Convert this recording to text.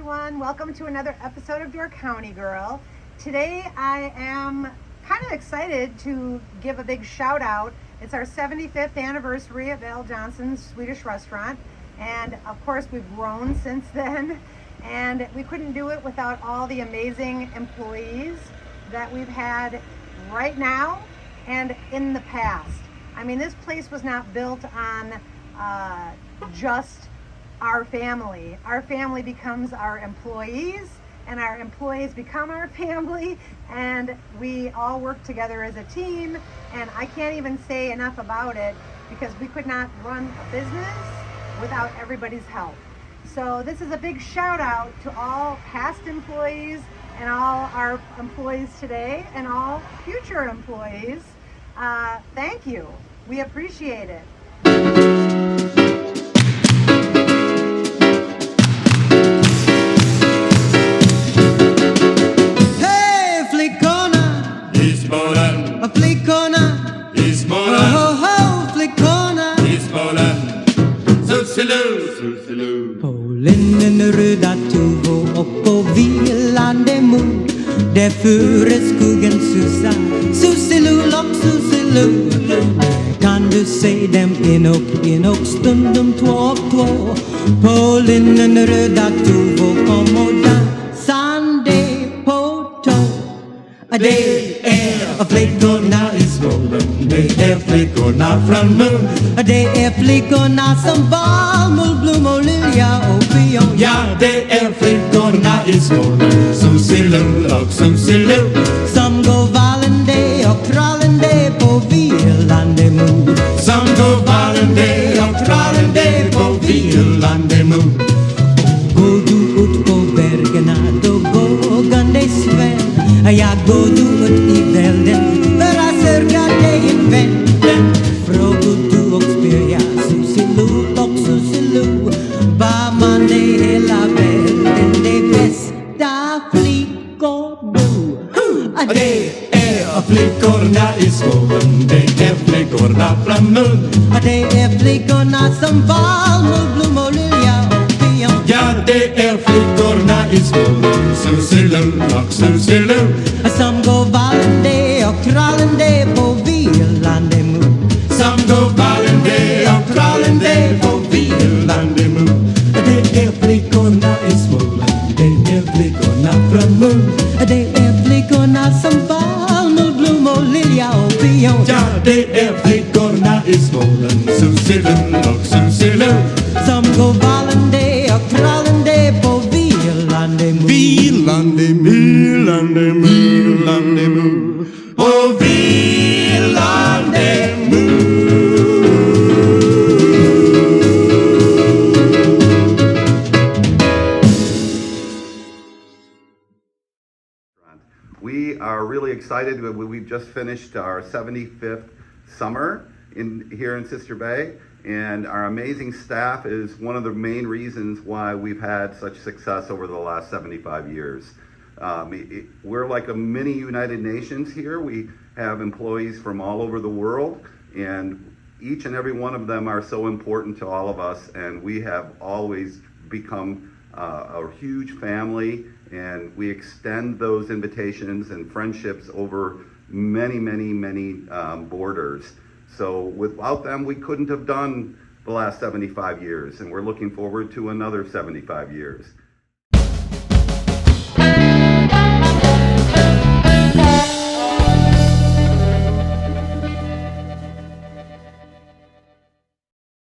everyone. Welcome to another episode of Door County Girl. Today I am kind of excited to give a big shout out. It's our 75th anniversary of Al Johnson's Swedish restaurant, and of course we've grown since then, and we couldn't do it without all the amazing employees that we've had right now and in the past. I mean, this place was not built on just our family. Our family becomes our employees, and our employees become our family, and we all work together as a team, and I can't even say enough about it because we could not run a business without everybody's help. So this is a big shout out to all past employees and all our employees today and all future employees. Thank you. We appreciate it. Flickorna i Småland, flickorna i Småland, Sussiloo. På linnen röda tuvor och på vilande mod, där före skuggen susar, Sussiloo lock, Sussiloo. Kan du se dem en och stundom två och två, på linnen röda tuvor kom och dansande på tå. Det är flickorna i Småland, det är flickorna från Mun. Det är flickorna som bomull, blommor, lilja och pion. Ja, det är flickorna i Småland, Sussiloo och Sussiloo. Som går vallande och krallande på vilande mod. Som går vallande och krallande på vilande mod. Går du ut på bergen, då vågande sväll. Jag går du ut i välden för att söka dig en vän. Frågar du och spyr jag, Sussiloo och Sussiloo. Var man det hela världen, det bästa flickor bo. Det är flickorna i Småland, det är flickorna från Mun. Det är flickorna som bomull, blommor, lilja och pion. Ja, det är flickorna i Småland, Sussiloo och Sussiloo. Som går vallande och krallande på vilande mod. Som går vallande och krallande på vilande mod. Det är flickorna i Småland, det är flickorna från Mun. Det är flickorna som bomull, blommor, lilja och pion. Ja, det är flickorna i Småland, Sussiloo och Sussiloo. Som går vallande och krallande på vilande mod. Vilande, vilande, vilande mod. På vilande mod. We are really excited. We've just finished our 75th summer here in Sister Bay, and our amazing staff is one of the main reasons why we've had such success over the last 75 years. We're like a mini United Nations here. We have employees from all over the world, and each and every one of them are so important to all of us, and we have always become a huge family, and we extend those invitations and friendships over many borders. So without them, we couldn't have done the last 75 years, and we're looking forward to another 75 years.